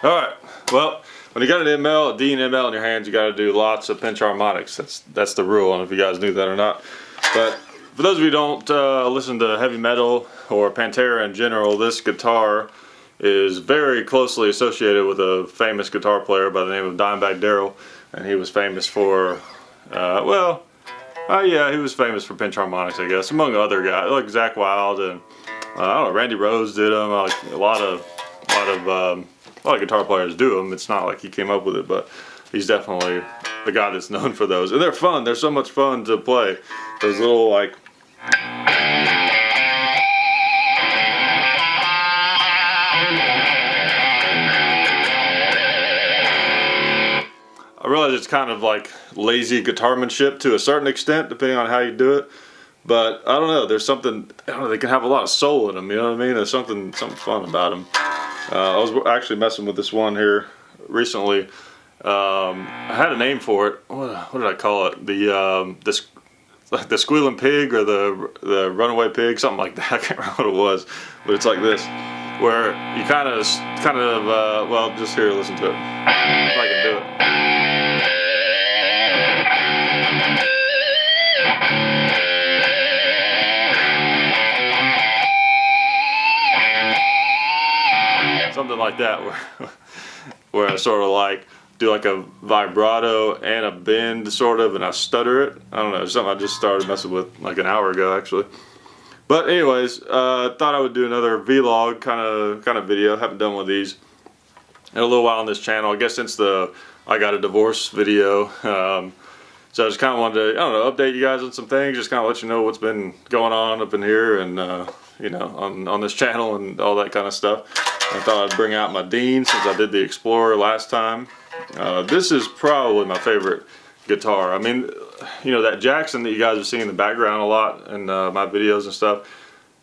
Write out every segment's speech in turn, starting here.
Alright, well, when you got an ML, a D and ML in your hands, you got to do lots of pinch harmonics. That's the rule. I don't know if you guys knew that or not. But for those of you who don't listen to heavy metal or Pantera in general, this guitar is very closely associated with a famous guitar player by the name of Dimebag Darrell. And he was famous for, yeah, he was famous for pinch harmonics, I guess, among other guys, like Zakk Wylde and, I don't know, Randy Rhoads did them. Like, a lot of guitar players do them. It's not like he came up with it, but he's definitely the guy that's known for those. And they're fun. They're so much fun to play. Those little, like... I realize it's kind of like lazy guitarmanship to a certain extent, depending on how you do it. But I don't know. There's something... I don't know. They can have a lot of soul in them. You know what I mean? There's something fun about them. I was actually messing with this one here recently. I had a name for it. What did I call it? The squealing pig or the runaway pig, something like that. I can't remember what it was, but it's like this, where you kind of well, just here, listen to it. If I can do it. Something like that, where I sort of like do like a vibrato and a bend sort of, and I stutter it. I don't know, it's something I just started messing with like an hour ago actually. But anyways, thought I would do another vlog kind of video. Haven't done one of these in a little while on this channel. I guess since the I got a divorce video. So I just kind of wanted to, I don't know, update you guys on some things, just kind of let you know what's been going on up in here and you know, on this channel and all that kind of stuff. I thought I'd bring out my Dean since I did the Explorer last time. This is probably my favorite guitar. I mean, you know, that Jackson that you guys have seen in the background a lot in my videos and stuff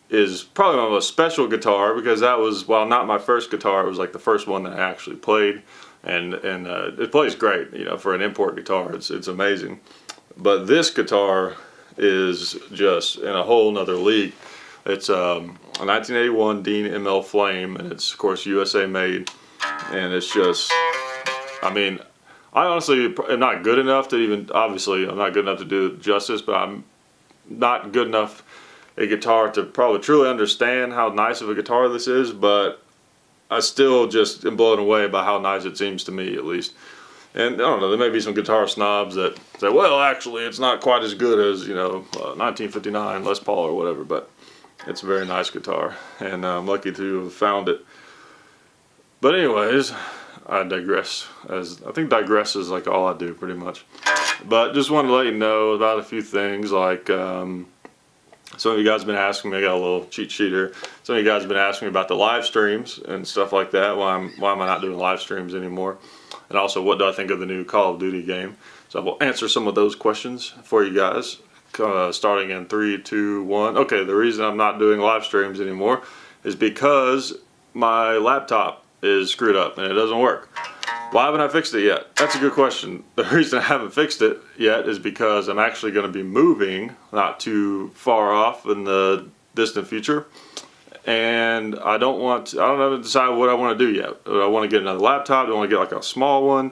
is probably my most special guitar because that was, while not my first guitar, it was like the first one that I actually played. And it plays great, you know, for an import guitar. It's amazing. But this guitar is just in a whole nother league. It's a 1981 Dean ML Flame, and it's of course USA made, and it's just, I mean, I honestly am not good enough to even, obviously I'm not good enough to do it justice, but I'm not good enough a guitar to probably truly understand how nice of a guitar this is, but I still just am blown away by how nice it seems to me, at least. And I don't know, there may be some guitar snobs that say, well, actually it's not quite as good as, you know, 1959 Les Paul or whatever, but it's a very nice guitar, and I'm lucky to have found it. But anyways, I digress. As I think digress is like all I do pretty much. But just wanted to let you know about a few things, like some of you guys have been asking me, I got a little cheat sheet here. Some of you guys have been asking me about the live streams and stuff like that. Why am I not doing live streams anymore? And also, what do I think of the new Call of Duty game? So I will answer some of those questions for you guys. Starting in 3, 2, 1. Okay, the reason I'm not doing live streams anymore is because my laptop is screwed up and it doesn't work. Why haven't I fixed it yet? That's a good question. The reason I haven't fixed it yet is because I'm actually going to be moving not too far off in the distant future, and I don't have to decide what I want to do yet. Do I want to get another laptop? Do I want to get like a small one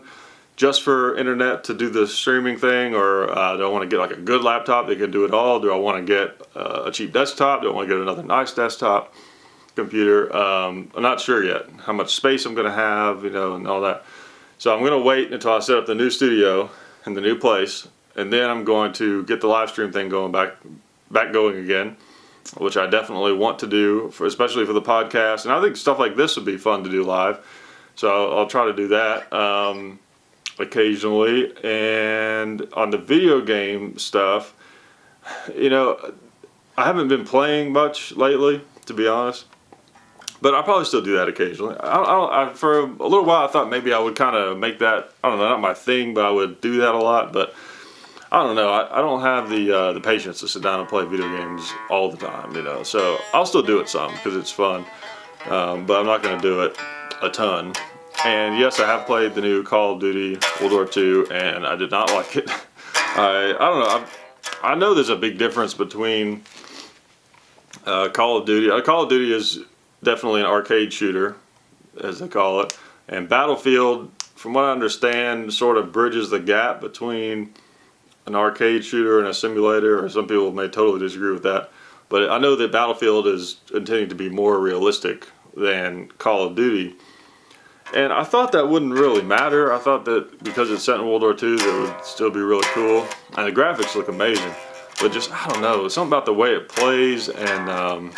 just for internet to do the streaming thing, or do I want to get like a good laptop that can do it all? Do I want to get a cheap desktop? Do I want to get another nice desktop computer? I'm not sure yet how much space I'm going to have, you know, and all that. So I'm going to wait until I set up the new studio in the new place, and then I'm going to get the live stream thing going back going again, which I definitely want to do, especially for the podcast. And I think stuff like this would be fun to do live, so I'll try to do that occasionally. And on the video game stuff, you know, I haven't been playing much lately, to be honest, But I probably still do that occasionally. For a little while, I thought maybe I would kind of make that, I don't know, not my thing, but I would do that a lot. But I don't know. I don't have the patience to sit down and play video games all the time, So I'll still do it some because it's fun, but I'm not going to do it a ton. And yes, I have played the new Call of Duty World War II, and I did not like it. I don't know. I know there's a big difference between Call of Duty. Call of Duty is definitely an arcade shooter, as they call it, and Battlefield, from what I understand, sort of bridges the gap between an arcade shooter and a simulator, or some people may totally disagree with that. But I know that Battlefield is intending to be more realistic than Call of Duty. And I thought that wouldn't really matter. I thought that because it's set in World War II, that it would still be really cool. And the graphics look amazing. But just, I don't know, something about the way it plays, and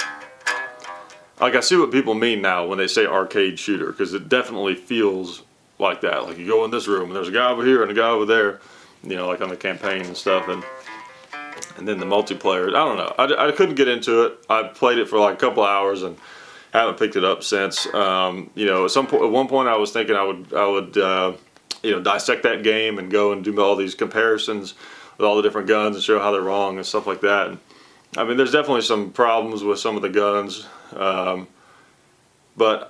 like I see what people mean now when they say arcade shooter, because it definitely feels like that. Like you go in this room and there's a guy over here and a guy over there, like on the campaign and stuff, and then the multiplayer. I don't know. I couldn't get into it. I played it for like a couple hours and haven't picked it up since. At one point I was thinking I would dissect that game and go and do all these comparisons with all the different guns and show how they're wrong and stuff like that. And, I mean, there's definitely some problems with some of the guns, but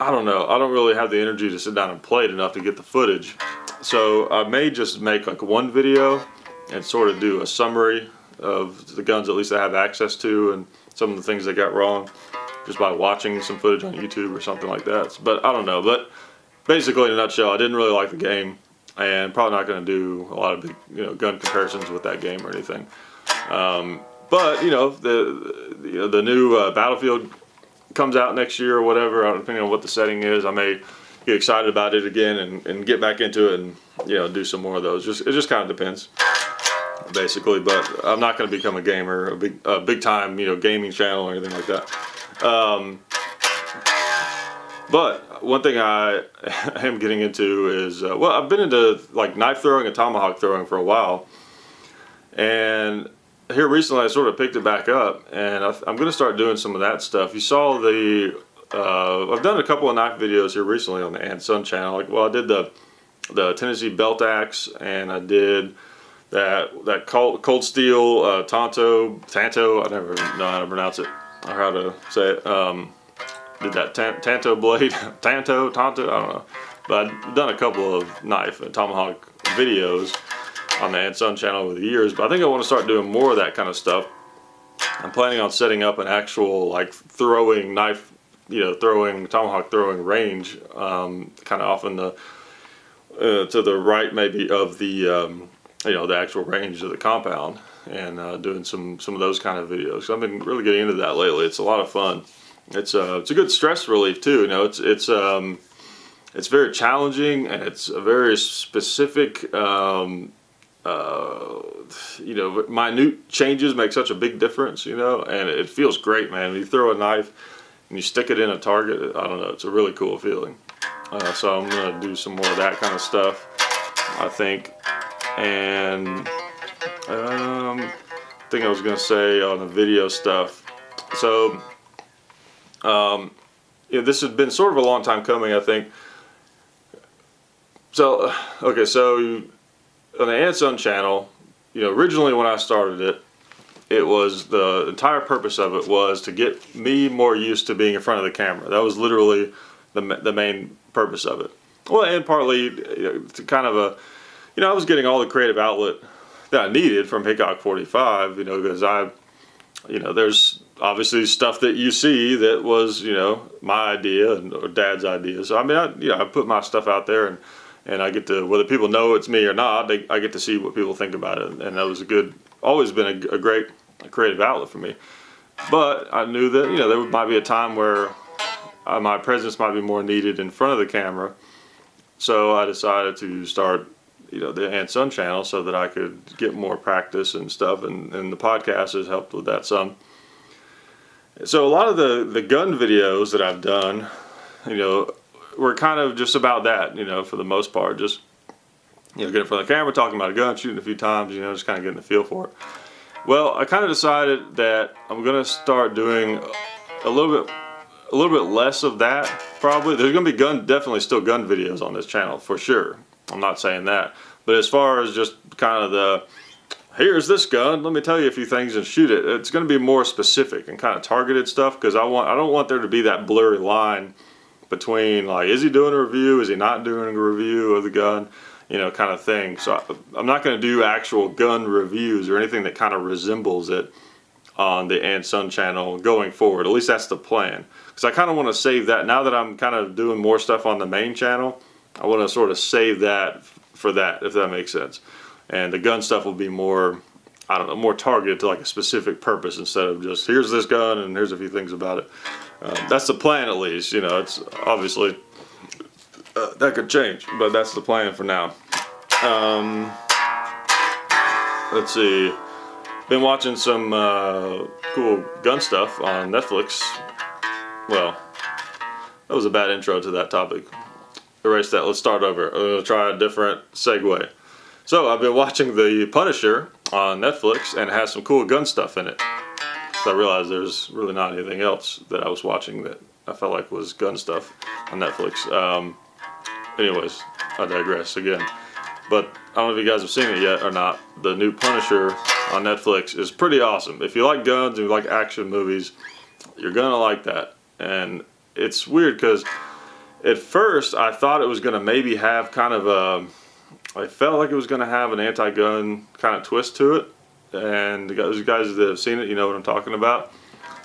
I don't know. I don't really have the energy to sit down and play it enough to get the footage. So I may just make like one video and sort of do a summary of the guns at least I have access to and some of the things they got wrong, just by watching some footage on YouTube or something like that. But I don't know. But basically, in a nutshell, I didn't really like the game, and probably not going to do a lot of big, gun comparisons with that game or anything. But the new Battlefield comes out next year or whatever, depending on what the setting is. I may get excited about it again and get back into it and do some more of those. It just kind of depends, basically. But I'm not going to become a gamer, a big time gaming channel or anything like that. But one thing I am getting into is I've been into like knife throwing and tomahawk throwing for a while, and here recently I sort of picked it back up, and I'm going to start doing some of that stuff. You saw I've done a couple of knife videos here recently on the and-son channel. I did the Tennessee belt axe, and I did that cold steel Tanto. I never know how to pronounce it or how to say it. Did that Tanto blade, Tonto, I don't know. But I've done a couple of knife and tomahawk videos on the and-son channel over the years, but I think I want to start doing more of that kind of stuff. I'm planning on setting up an actual throwing knife, tomahawk throwing range, kind of off in to the right maybe of the the actual range of the compound, and doing some of those kind of videos. I've been really getting into that lately. It's a lot of fun. It's a good stress relief too. It's very challenging, and it's a very specific. Minute changes make such a big difference, and it feels great, man. When you throw a knife and you stick it in a target, I don't know, it's a really cool feeling. So I'm gonna do some more of that kind of stuff, I think. And thing I was gonna say on the video stuff. So, this has been sort of a long time coming, I think. So, okay, so on the and-son channel, originally when I started it was the entire purpose of it was to get me more used to being in front of the camera. That was literally the main purpose of it. Well, and partly to kind of I was getting all the creative outlet that I needed from Hickok45, because there's obviously stuff that you see that was, my idea or Dad's idea. So I mean, I put my stuff out there, and I get to, whether people know it's me or not, I get to see what people think about it. And that was always been a great creative outlet for me. But I knew that, there might be a time where my presence might be more needed in front of the camera. So I decided to start, the and-son channel so that I could get more practice and stuff. And the podcast has helped with that some. So a lot of the gun videos that I've done, were kind of just about that, for the most part. Just, get in front of the camera, talking about a gun, shooting a few times, just kind of getting the feel for it. Well, I kind of decided that I'm going to start doing a little bit a little bit less of that probably. There's gonna be definitely still gun videos on this channel for sure. I'm not saying that, but as far as just kind of the here's this gun, let me tell you a few things and shoot it, it's going to be more specific and kind of targeted stuff, because I don't want there to be that blurry line between like, is he doing a review, is he not doing a review of the gun, you know, kind of thing. So I'm not going to do actual gun reviews or anything that kind of resembles it on the And Son channel going forward. At least that's the plan, because I kind of want to save that. Now that I'm kind of doing more stuff on the main channel, I want to sort of save that for that, if that makes sense. And the gun stuff will be more, I don't know, more targeted to like a specific purpose, instead of just here's this gun and here's a few things about it. That's the plan, at least. You know, it's obviously that could change, but that's the plan for now. Let's see. Been watching some cool gun stuff on Netflix. Well, that was a bad intro to that topic. Erase that. Let's start over. I'm gonna try a different segue. So I've been watching The Punisher on Netflix, and it has some cool gun stuff in it. So I realized there's really not anything else that I was watching that I felt like was gun stuff on Netflix. Anyways, I digress again. But I don't know if you guys have seen it yet or not. The new Punisher on Netflix is pretty awesome. If you like guns and you like action movies, you're gonna like that. And it's weird because at first I thought it was gonna maybe have kind of a, I felt like it was going to have an anti-gun kind of twist to it, and those guys that have seen it, you know what I'm talking about.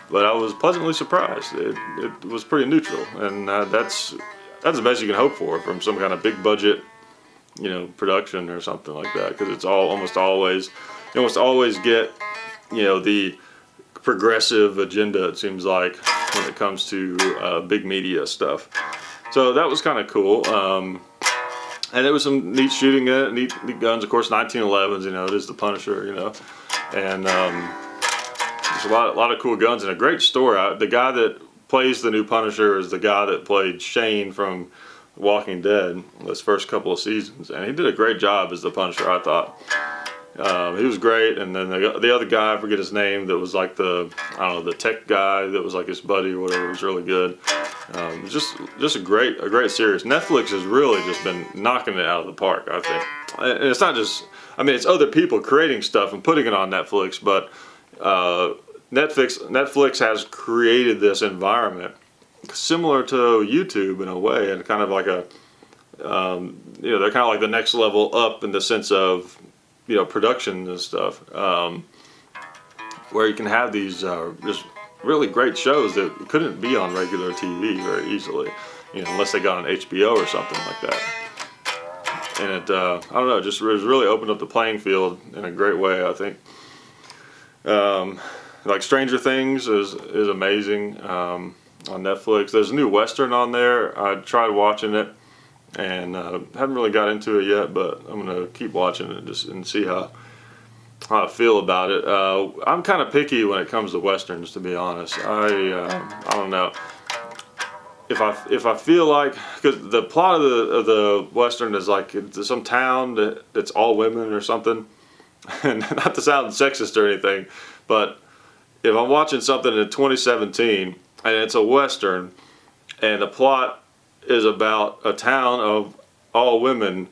But I was pleasantly surprised. It was pretty neutral, and that's the best you can hope for from some kind of big budget, you know, production or something like that. Because it's almost always get, you know, the progressive agenda, it seems like, when it comes to big media stuff. So that was kind of cool. And there was some neat shooting in it, neat guns, of course, 1911s, you know, it is the Punisher, you know. And there's a lot of cool guns and a great story. The guy that plays the new Punisher is the guy that played Shane from Walking Dead, those first couple of seasons. And he did a great job as the Punisher, I thought. He was great. And then the other guy, I forget his name, that was like the tech guy that was like his buddy or whatever, was really good. Just a great series. Netflix has really just been knocking it out of the park, I think. And it's not just, I mean, it's other people creating stuff and putting it on Netflix, but Netflix has created this environment similar to YouTube in a way, and kind of like a, you know, they're kind of like the next level up in the sense of, you know, production and stuff, where you can have these just really great shows that couldn't be on regular TV very easily, you know, unless they got on HBO or something like that. And it, I don't know, just really opened up the playing field in a great way, I think. Like Stranger Things is amazing on Netflix. There's a new Western on there. I tried watching it and haven't really got into it yet, but I'm gonna keep watching it just and see how I feel about it. I'm kind of picky when it comes to Westerns, to be honest. I don't know. If I feel like, because the plot of the Western is like it's some town that's all women or something, and not to sound sexist or anything, but if I'm watching something in 2017 and it's a Western and the plot is about a town of all women,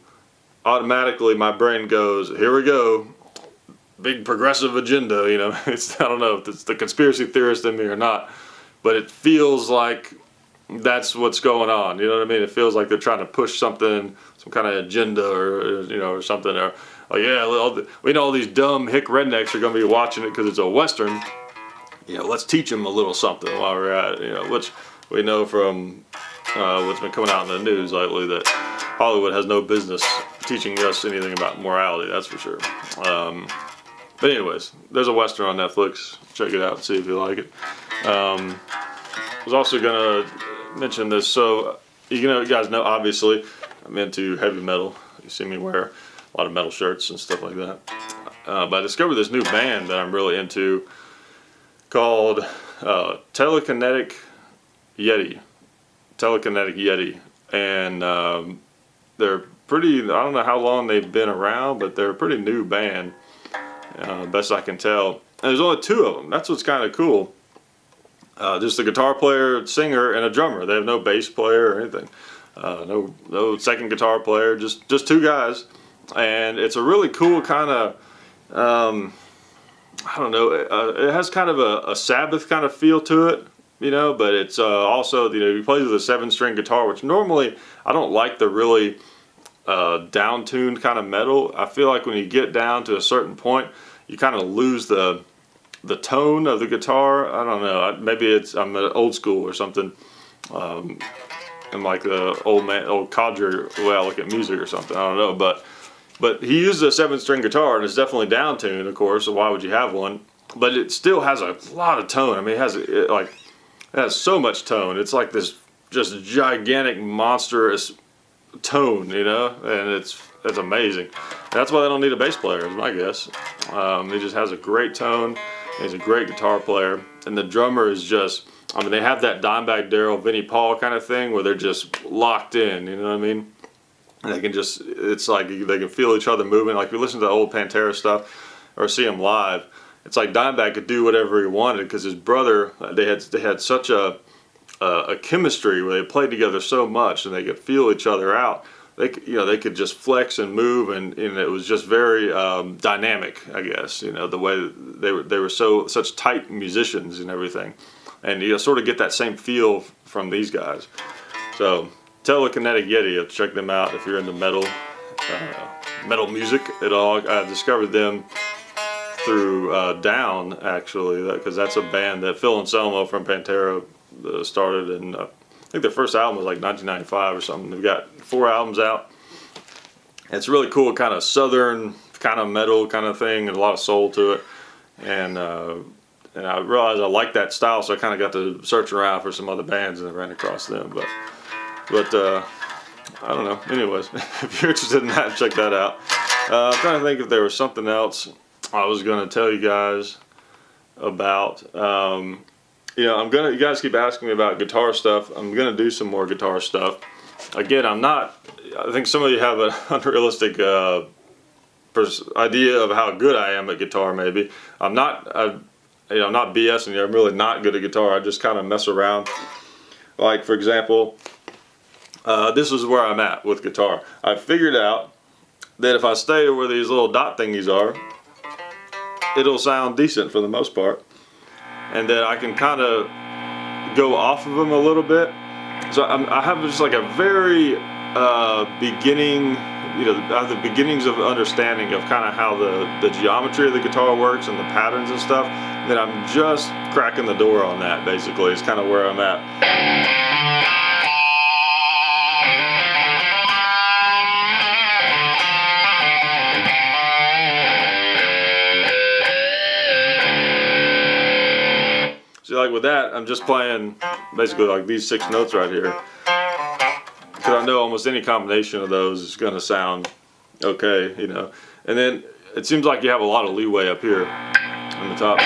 automatically my brain goes, here we go. Big progressive agenda, you know. I don't know if it's the conspiracy theorist in me or not, but it feels like that's what's going on. You know what I mean? It feels like they're trying to push something, some kind of agenda, or you know, or something. Or like, yeah, we know all these dumb hick rednecks are going to be watching it because it's a Western. You know, let's teach them a little something while we're at it. You know, which we know from what's been coming out in the news lately that Hollywood has no business teaching us anything about morality. That's for sure. But anyways, there's a Western on Netflix. Check it out and see if you like it. I was also going to mention this. So, you guys know, obviously, I'm into heavy metal. You see me wear a lot of metal shirts and stuff like that. But I discovered this new band that I'm really into called Telekinetic Yeti. Telekinetic Yeti. And they're pretty, I don't know how long they've been around, but they're a pretty new band. Best I can tell. And there's only 2 of them. That's what's kind of cool. just a guitar player, singer, and a drummer. They have no bass player or anything. No second guitar player. Just two guys, and it's a really cool kind of. I don't know. It has kind of a Sabbath kind of feel to it, you know. But it's also, you know, he plays with a 7-string guitar, which normally I don't like the really down-tuned kind of metal. I feel like when you get down to a certain point, you kind of lose the tone of the guitar. I don't know. Maybe I'm old school or something. I'm like the old codger way I look at music or something. I don't know, but he uses a 7-string guitar, and it's definitely down tuned, of course. So why would you have one? But it still has a lot of tone. I mean, it has so much tone. It's like this just gigantic, monstrous tone, you know, and it's amazing. That's why they don't need a bass player, is my guess. He just has a great tone. He's a great guitar player, and the drummer is just, I mean, they have that Dimebag Darrell, Vinnie Paul kind of thing where they're just locked in, you know what I mean? And they can just, it's like they can feel each other moving. Like if you listen to the old Pantera stuff or see him live, it's like Dimebag could do whatever he wanted because his brother, they had such a chemistry where they played together so much and they could feel each other out. They could just flex and move, and it was just very dynamic, I guess. You know, the way that they were such tight musicians and everything, and you sort of get that same feel from these guys. So Telekinetic Yeti, check them out if you're into metal music at all. I discovered them through Down, actually, because that's a band that Phil Anselmo from Pantera started, and I think their first album was like 1995 or something. They've got 4 albums out. It's really cool, kind of southern, kind of metal kind of thing, and a lot of soul to it. And I realized I liked that style, so I kind of got to search around for some other bands and I ran across them. But I don't know. Anyways, if you're interested in that, check that out. I'm trying to think if there was something else I was going to tell you guys about. You know, you guys keep asking me about guitar stuff. I'm going to do some more guitar stuff. Again, I think some of you have an unrealistic idea of how good I am at guitar, maybe. I'm not BSing you. I'm really not good at guitar. I just kind of mess around. Like, for example, this is where I'm at with guitar. I figured out that if I stay where these little dot thingies are, it'll sound decent for the most part. And then I can kind of go off of them a little bit. So I have just like a very beginning, you know, I have the beginnings of understanding of kind of how the geometry of the guitar works and the patterns and stuff. And then I'm just cracking the door on that, basically. It's kind of where I'm at. So like with that, I'm just playing basically like these 6 notes right here. Because I know almost any combination of those is going to sound okay, you know. And then it seems like you have a lot of leeway up here on the top.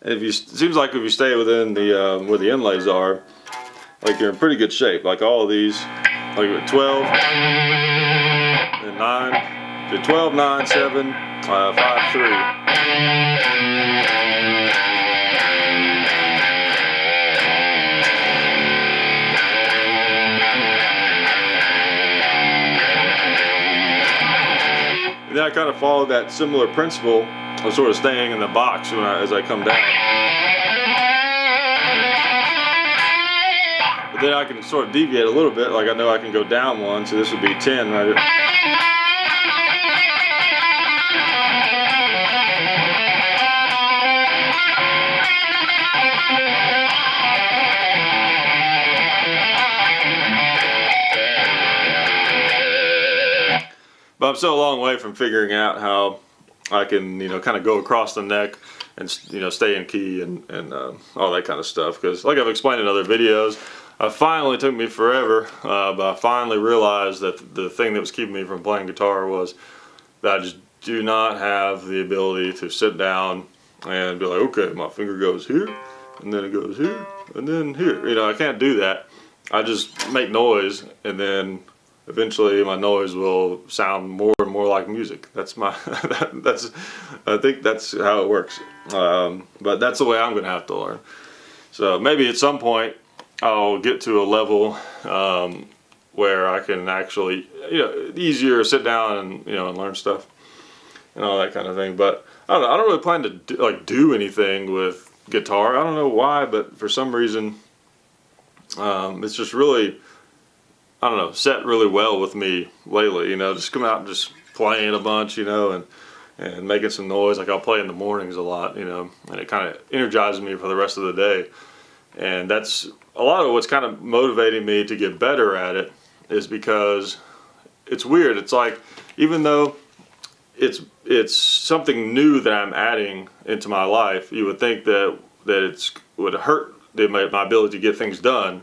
And it seems like if you stay within the where the inlays are, like you're in pretty good shape. Like all of these, like 12 and 9, so 12, 9, 7, 5, 3. And then I kind of followed that similar principle of sort of staying in the box as I come down. But then I can sort of deviate a little bit, like I know I can go down 1, so this would be 10 right here. But I'm still a long way from figuring out how I can, you know, kind of go across the neck and, you know, stay in key and all that kind of stuff. Because like I've explained in other videos, finally, took me forever, but I finally realized that the thing that was keeping me from playing guitar was that I just do not have the ability to sit down and be like, okay, my finger goes here, and then it goes here, and then here. You know, I can't do that. I just make noise, and then eventually my noise will sound more and more like music. That's my, I think that's how it works. But that's the way I'm gonna have to learn. So maybe at some point I'll get to a level where I can actually, you know, easier sit down and, you know, and learn stuff and all that kind of thing. But I don't know, I don't really plan to do anything with guitar. I don't know why, but for some reason it's just really, I don't know, set really well with me lately. You know, just come out and just playing a bunch, you know, and making some noise. Like I'll play in the mornings a lot, you know, and it kind of energizes me for the rest of the day. And that's a lot of what's kind of motivating me to get better at it, is because it's weird. It's like, even though it's something new that I'm adding into my life, you would think that it would hurt my ability to get things done.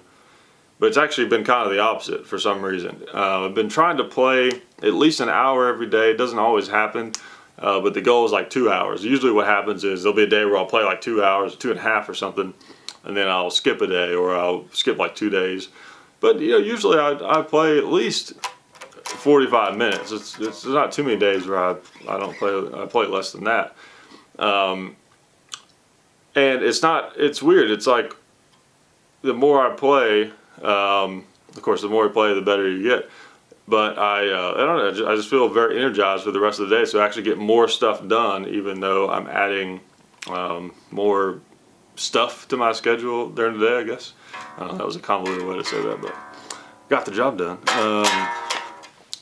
But it's actually been kind of the opposite for some reason. I've been trying to play at least an hour every day. It doesn't always happen, but the goal is like 2 hours. Usually what happens is there'll be a day where I'll play like 2 hours, 2.5 or something, and then I'll skip a day, or I'll skip like 2 days. But you know, usually I play at least 45 minutes. It's not too many days where I don't play. I play less than that. And it's weird. It's like the more I play, of course, the more you play, the better you get. But I don't know. I just feel very energized for the rest of the day. So I actually get more stuff done, even though I'm adding more stuff to my schedule during the day, I guess. That was a convoluted way to say that, but got the job done.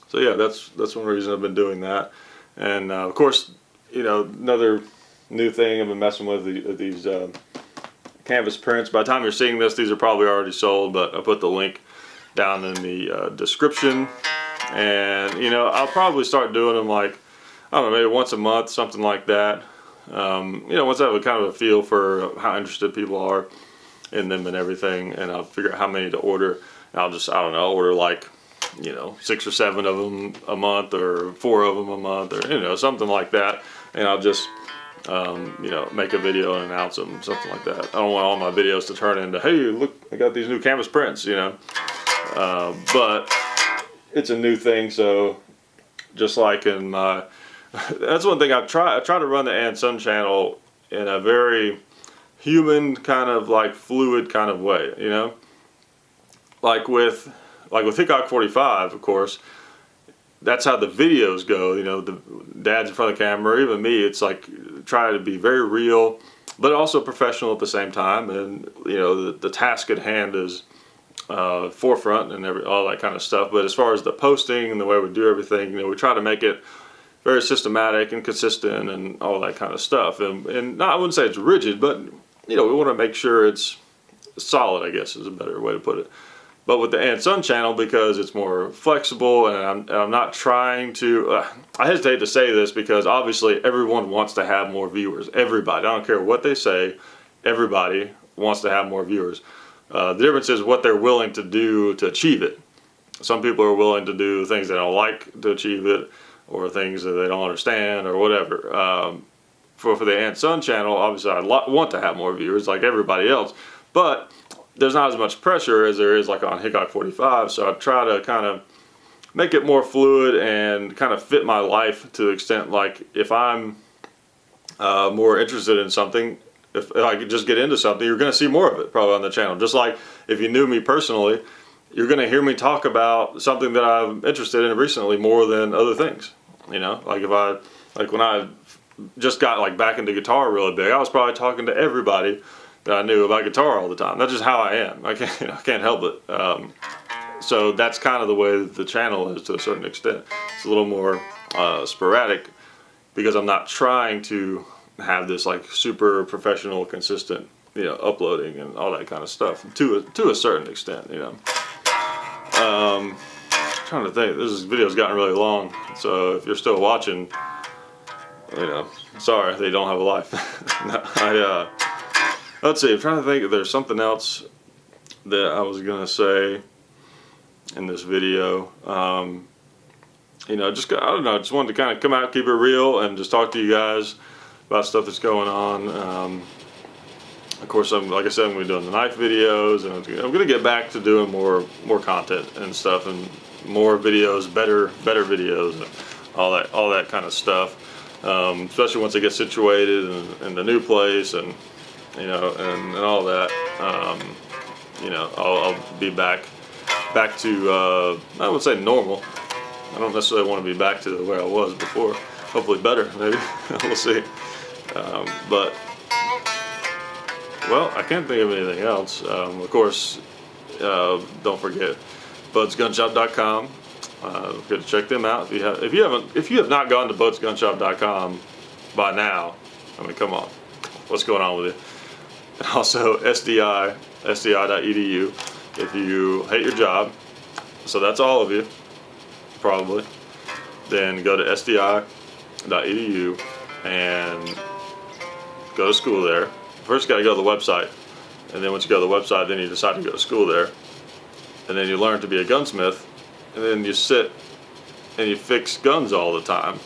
So yeah, that's one reason I've been doing that. And of course, you know, another new thing I've been messing with these canvas prints. By the time you're seeing this, these are probably already sold, but I put the link down in the description. And you know, I'll probably start doing them like, I don't know, maybe once a month, something like that. You know, once I have a kind of a feel for how interested people are in them and everything, and I'll figure out how many to order. And I'll just, I don't know, order like, you know, 6 or 7 of them a month, or 4 of them a month, or, you know, something like that. And I'll just, you know, make a video and announce them, something like that. I don't want all my videos to turn into, hey, look, I got these new canvas prints, you know. But it's a new thing, so just like in my, that's one thing I try to run the And channel in a very human, kind of like fluid kind of way, you know. Like with Hickok45, of course, that's how the videos go. You know, the dad's in front of the camera, or even me. It's like try to be very real, but also professional at the same time. And you know, the task at hand is forefront and all that kind of stuff. But as far as the posting and the way we do everything, you know, we try to make it very systematic and consistent and all that kind of stuff. And I wouldn't say it's rigid, but you know, we want to make sure it's solid, I guess is a better way to put it. But with the And channel, because it's more flexible, and I'm not trying to, I hesitate to say this because obviously everyone wants to have more viewers. Everybody, I don't care what they say, everybody wants to have more viewers. The difference is what they're willing to do to achieve it. Some people are willing to do things they don't like to achieve it, or things that they don't understand, or whatever. For the And channel, obviously I want to have more viewers like everybody else, but there's not as much pressure as there is like on Hickok45, so I try to kind of make it more fluid and kind of fit my life to the extent, like if I'm more interested in something, if I could just get into something, you're going to see more of it probably on the channel. Just like if you knew me personally, you're going to hear me talk about something that I'm interested in recently more than other things. You know, like when I just got like back into guitar really big, I was probably talking to everybody that I knew about guitar all the time. That's just how I am. I can't help it. So that's kind of the way that the channel is to a certain extent. It's a little more sporadic because I'm not trying to have this like super professional, consistent, you know, uploading and all that kind of stuff to a certain extent, you know. Trying to think, this video's gotten really long, so if you're still watching, you know, sorry they don't have a life. No, let's see, I'm trying to think if there's something else that I was gonna say in this video. You know, just, I don't know, just wanted to kind of come out, keep it real, and just talk to you guys about stuff that's going on. Of course, like I said, I'm going to be doing the knife videos, and I'm going to get back to doing more content and stuff, and more videos, better videos, and all that kind of stuff. Especially once I get situated in the new place, and you know, and all that. You know, I'll be back to I would say normal. I don't necessarily want to be back to where I was before. Hopefully better, maybe. We'll see. But, well, I can't think of anything else. Of course, don't forget budsgunshop.com. Go to check them out. If you have not gone to budsgunshop.com by now, I mean, come on, what's going on with you? And also SDI.edu. If you hate your job, so that's all of you, probably, then go to SDI.edu and go to school there. First, you got to go to the website, and then once you go to the website, then you decide to go to school there, and then you learn to be a gunsmith, and then you sit and you fix guns all the time.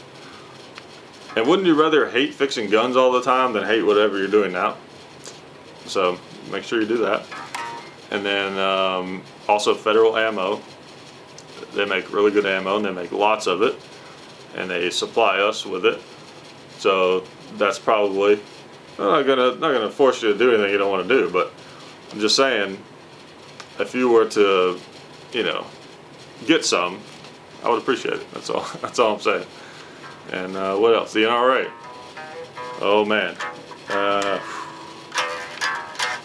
And wouldn't you rather hate fixing guns all the time than hate whatever you're doing now? So make sure you do that. And then also Federal Ammo. They make really good ammo, and they make lots of it, and they supply us with it. So that's probably, I'm not gonna force you to do anything you don't want to do, but I'm just saying, if you were to, you know, get some, I would appreciate it. That's all. That's all I'm saying. And what else? The NRA. Oh man,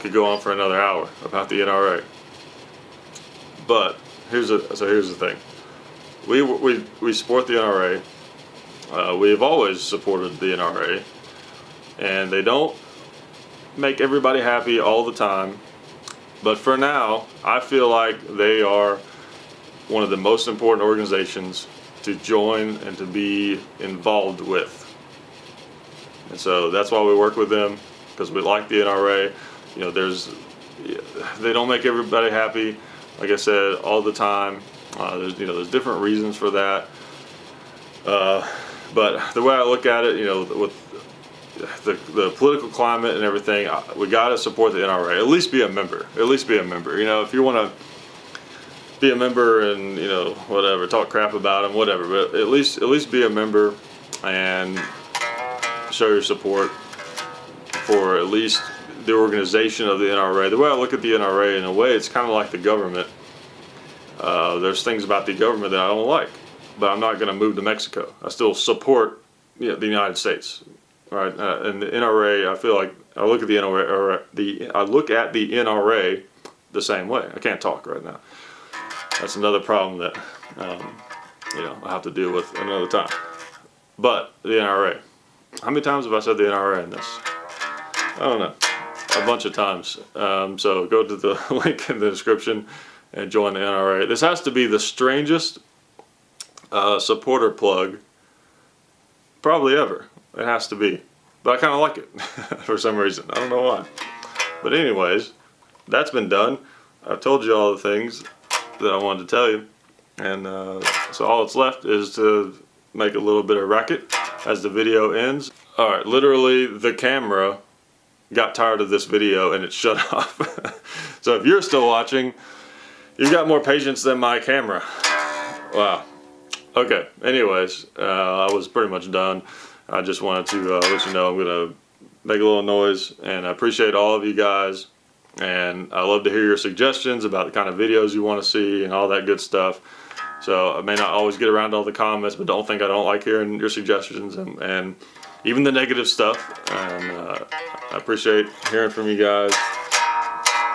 could go on for another hour about the NRA. But here's the thing. We support the NRA. We've always supported the NRA, and they don't make everybody happy all the time. But for now, I feel like they are one of the most important organizations to join and to be involved with. And so that's why we work with them, because we like the NRA. You know, they don't make everybody happy, like I said, all the time. There's different reasons for that. But the way I look at it, you know, with the political climate and everything, we got to support the NRA. At least be a member. At least be a member. You know, if you want to be a member and, you know, whatever, talk crap about them, whatever. But at least be a member and show your support for at least the organization of the NRA. The way I look at the NRA, in a way, it's kind of like the government. There's things about the government that I don't like, but I'm not going to move to Mexico. I still support, you know, the United States, right? And the NRA, I feel like I look at the NRA, the same way. I can't talk right now. That's another problem that you know, I have to deal with another time. But the NRA. How many times have I said the NRA in this? I don't know. A bunch of times. So go to the link in the description and join the NRA. This has to be the strangest supporter plug probably ever. It has to be. But I kind of like it for some reason. I don't know why. But anyways, that's been done. I've told you all the things that I wanted to tell you. And so all that's left is to make a little bit of racket as the video ends. Alright, literally the camera got tired of this video and it shut off. So if you're still watching, you've got more patience than my camera. Wow. Okay, anyways, I was pretty much done. I just wanted to let you know I'm going to make a little noise, and I appreciate all of you guys, and I love to hear your suggestions about the kind of videos you want to see and all that good stuff. So I may not always get around to all the comments, but don't think I don't like hearing your suggestions and even the negative stuff. And I appreciate hearing from you guys,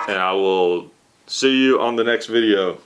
and I will see you on the next video.